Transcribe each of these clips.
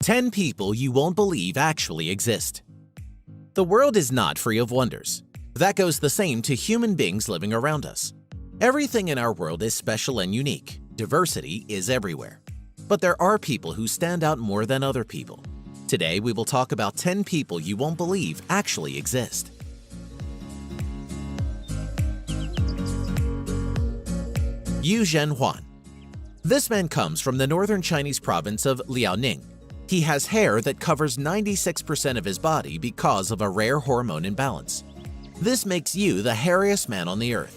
10 people you won't believe actually exist. The world is not free of wonders. That goes the same to human beings living around us. Everything in our world is special and unique. Diversity is everywhere. But there are people who stand out more than other people. Today, we will talk about 10 people you won't believe actually exist. Yu Zhenhuan. This man comes from the northern Chinese province of Liaoning. He has hair that covers 96% of his body because of a rare hormone imbalance. This makes Yu the hairiest man on the earth.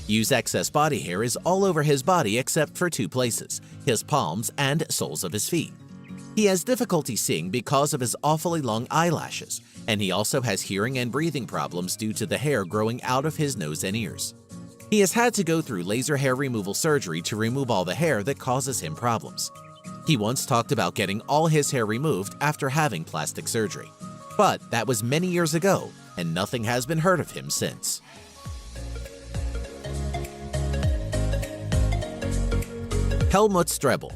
Yu's excess body hair is all over his body except for two places, his palms and soles of his feet. He has difficulty seeing because of his awfully long eyelashes, and he also has hearing and breathing problems due to the hair growing out of his nose and ears. He has had to go through laser hair removal surgery to remove all the hair that causes him problems. He once talked about getting all his hair removed after having plastic surgery. But that was many years ago, and nothing has been heard of him since. Helmut Strebel.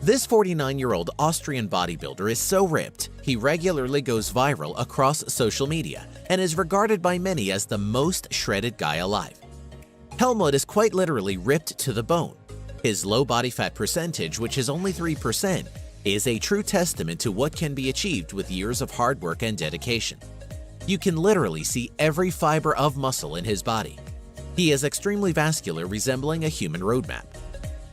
This 49-year-old Austrian bodybuilder is so ripped, he regularly goes viral across social media and is regarded by many as the most shredded guy alive. Helmut is quite literally ripped to the bone. His low body fat percentage, which is only 3%, is a true testament to what can be achieved with years of hard work and dedication. You can literally see every fiber of muscle in his body. He is extremely vascular, resembling a human roadmap.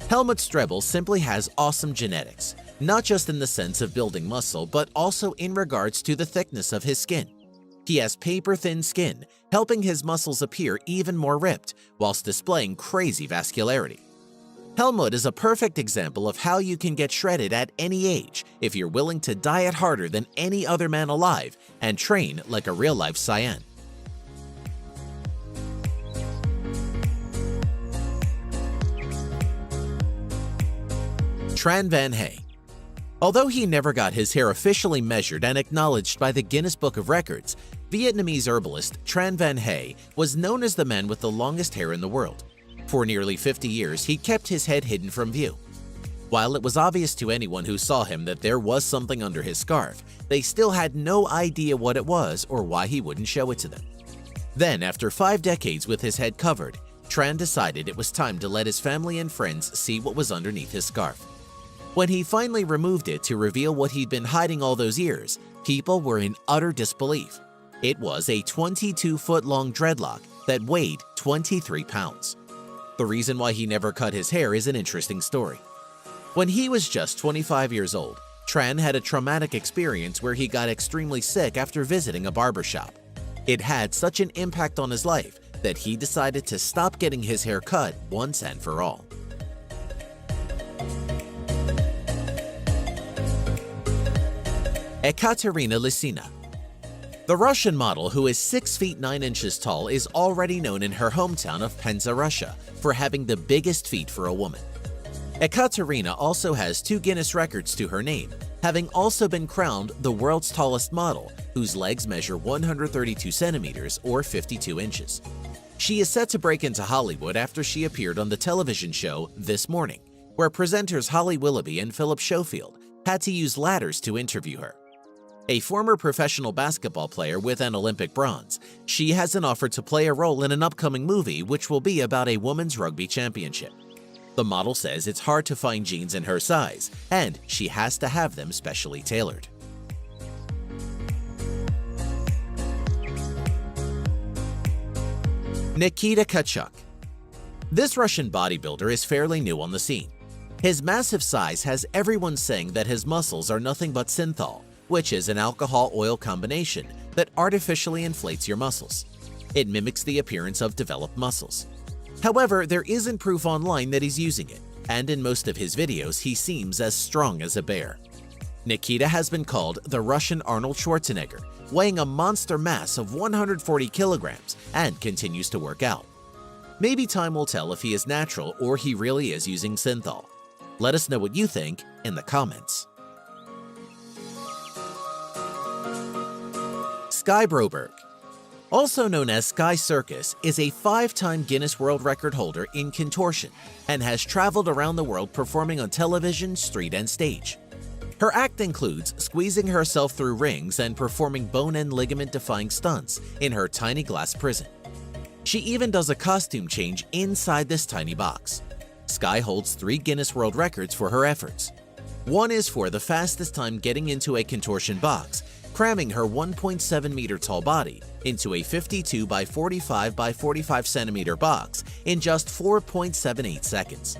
Helmut Strebel simply has awesome genetics, not just in the sense of building muscle, but also in regards to the thickness of his skin. He has paper-thin skin, helping his muscles appear even more ripped, whilst displaying crazy vascularity. Helmut is a perfect example of how you can get shredded at any age if you're willing to diet harder than any other man alive and train like a real-life Saiyan. Tran Van Hay. Although he never got his hair officially measured and acknowledged by the Guinness Book of Records, Vietnamese herbalist Tran Van Hay was known as the man with the longest hair in the world. For nearly 50 years, he kept his head hidden from view. While it was obvious to anyone who saw him that there was something under his scarf, they still had no idea what it was or why he wouldn't show it to them. Then, after 5 decades with his head covered, Tran decided it was time to let his family and friends see what was underneath his scarf. When he finally removed it to reveal what he'd been hiding all those years, people were in utter disbelief. It was a 22-foot-long dreadlock that weighed 23 pounds. The reason why he never cut his hair is an interesting story. When he was just 25 years old, Tran had a traumatic experience where he got extremely sick after visiting a barbershop. It had such an impact on his life that he decided to stop getting his hair cut once and for all. Ekaterina Lysina. The Russian model, who is 6 feet 9 inches tall, is already known in her hometown of Penza, Russia, for having the biggest feet for a woman. Ekaterina also has 2 Guinness records to her name, having also been crowned the world's tallest model, whose legs measure 132 centimeters or 52 inches. She is set to break into Hollywood after she appeared on the television show This Morning, where presenters Holly Willoughby and Philip Schofield had to use ladders to interview her. A former professional basketball player with an Olympic bronze, she has an offer to play a role in an upcoming movie which will be about a women's rugby championship. The model says it's hard to find jeans in her size, and she has to have them specially tailored. Nikita Kachuk. This Russian bodybuilder is fairly new on the scene. His massive size has everyone saying that his muscles are nothing but synthol, which is an alcohol-oil combination that artificially inflates your muscles. It mimics the appearance of developed muscles. However, there isn't proof online that he's using it, and in most of his videos he seems as strong as a bear. Nikita has been called the Russian Arnold Schwarzenegger, weighing a monster mass of 140 kilograms and continues to work out. Maybe time will tell if he is natural or he really is using synthol. Let us know what you think in the comments. Sky Broberg. Also known as Sky Circus, is a 5-time Guinness World Record holder in contortion and has traveled around the world performing on television, street, and stage. Her act includes squeezing herself through rings and performing bone and ligament-defying stunts in her tiny glass prison. She even does a costume change inside this tiny box. Skye holds 3 Guinness World Records for her efforts. One is for the fastest time getting into a contortion box, cramming her 1.7-meter tall body into a 52 by 45 by 45 centimeter box in just 4.78 seconds.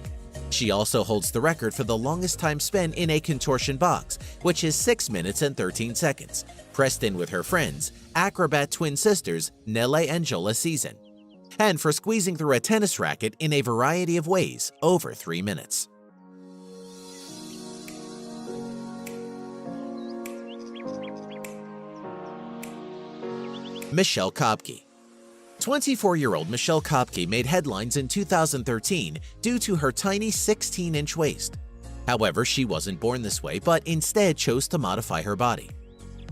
She also holds the record for the longest time spent in a contortion box, which is 6 minutes and 13 seconds, pressed in with her friends, acrobat twin sisters Nelle and Jola Season, and for squeezing through a tennis racket in a variety of ways over 3 minutes. Michelle Kopke. 24-year-old Michelle Kopke made headlines in 2013 due to her tiny 16-inch waist. However, she wasn't born this way, but instead chose to modify her body.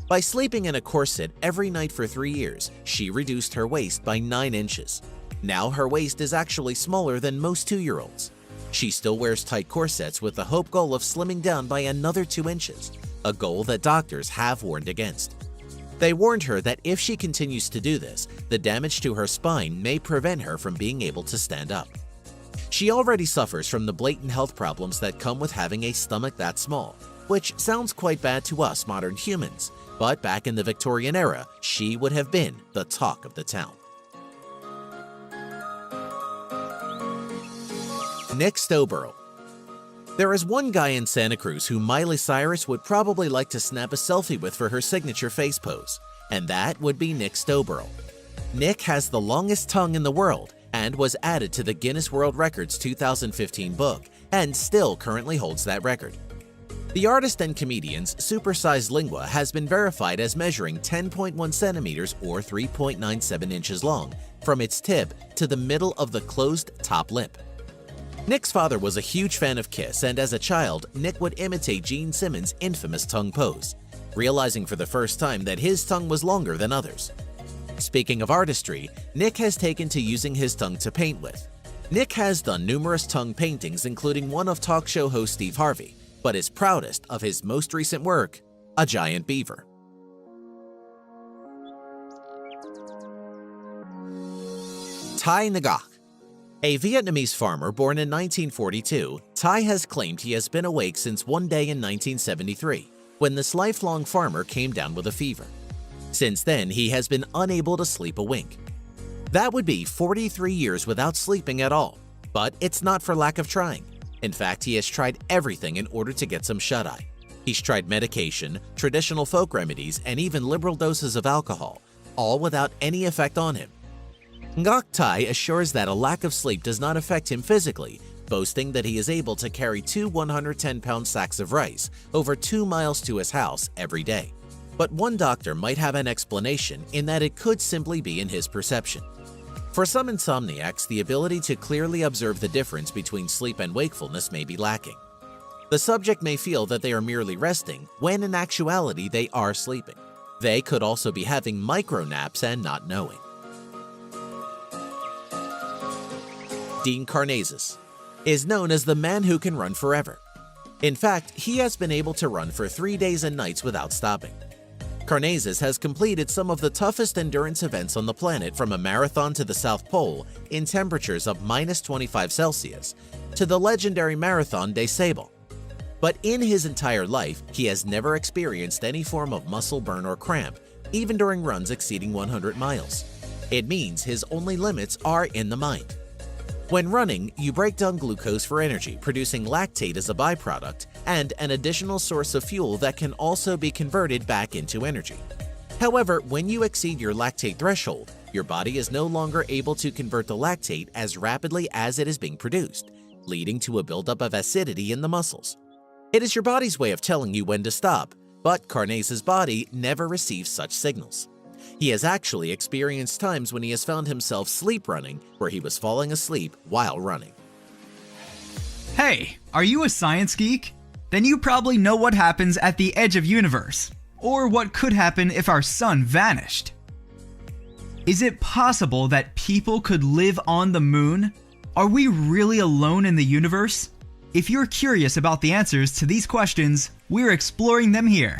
By sleeping in a corset every night for 3 years, she reduced her waist by 9 inches. Now her waist is actually smaller than most 2-year-olds. She still wears tight corsets with the hope goal of slimming down by another 2 inches, a goal that doctors have warned against. They warned her that if she continues to do this, the damage to her spine may prevent her from being able to stand up. She already suffers from the blatant health problems that come with having a stomach that small, which sounds quite bad to us modern humans, but back in the Victorian era, she would have been the talk of the town. Nick Stowborough. There is one guy in Santa Cruz who Miley Cyrus would probably like to snap a selfie with for her signature face pose, and that would be Nick Stowborough. Nick has the longest tongue in the world and was added to the Guinness World Records 2015 book and still currently holds that record. The artist and comedian's supersized lingua has been verified as measuring 10.1 centimeters or 3.97 inches long from its tip to the middle of the closed top lip. Nick's father was a huge fan of Kiss, and as a child, Nick would imitate Gene Simmons' infamous tongue pose, realizing for the first time that his tongue was longer than others. Speaking of artistry, Nick has taken to using his tongue to paint with. Nick has done numerous tongue paintings, including one of talk show host Steve Harvey, but is proudest of his most recent work, a giant beaver. Thai Ngọc. A Vietnamese farmer born in 1942, Thai has claimed he has been awake since one day in 1973, when this lifelong farmer came down with a fever. Since then, he has been unable to sleep a wink. That would be 43 years without sleeping at all, but it's not for lack of trying. In fact, he has tried everything in order to get some shut-eye. He's tried medication, traditional folk remedies, and even liberal doses of alcohol, all without any effect on him. Ngoc Thai assures that a lack of sleep does not affect him physically, boasting that he is able to carry 2 110-pound sacks of rice over 2 miles to his house every day. But one doctor might have an explanation in that it could simply be in his perception. For some insomniacs, the ability to clearly observe the difference between sleep and wakefulness may be lacking. The subject may feel that they are merely resting, when in actuality they are sleeping. They could also be having micro-naps and not knowing. Dean Karnazes is known as the man who can run forever. In fact, he has been able to run for 3 days and nights without stopping. Karnazes has completed some of the toughest endurance events on the planet, from a marathon to the South Pole in temperatures of -25 Celsius to the legendary Marathon des Sables. But in his entire life, he has never experienced any form of muscle burn or cramp, even during runs exceeding 100 miles. It means his only limits are in the mind. When running, you break down glucose for energy, producing lactate as a byproduct and an additional source of fuel that can also be converted back into energy. However, when you exceed your lactate threshold, your body is no longer able to convert the lactate as rapidly as it is being produced, leading to a buildup of acidity in the muscles. It is your body's way of telling you when to stop, but Karnazes' body never receives such signals. He has actually experienced times when he has found himself sleep running, where he was falling asleep while running. Hey, are you a science geek? Then you probably know what happens at the edge of universe, or what could happen if our sun vanished. Is it possible that people could live on the moon? Are we really alone in the universe? If you're curious about the answers to these questions, we're exploring them here.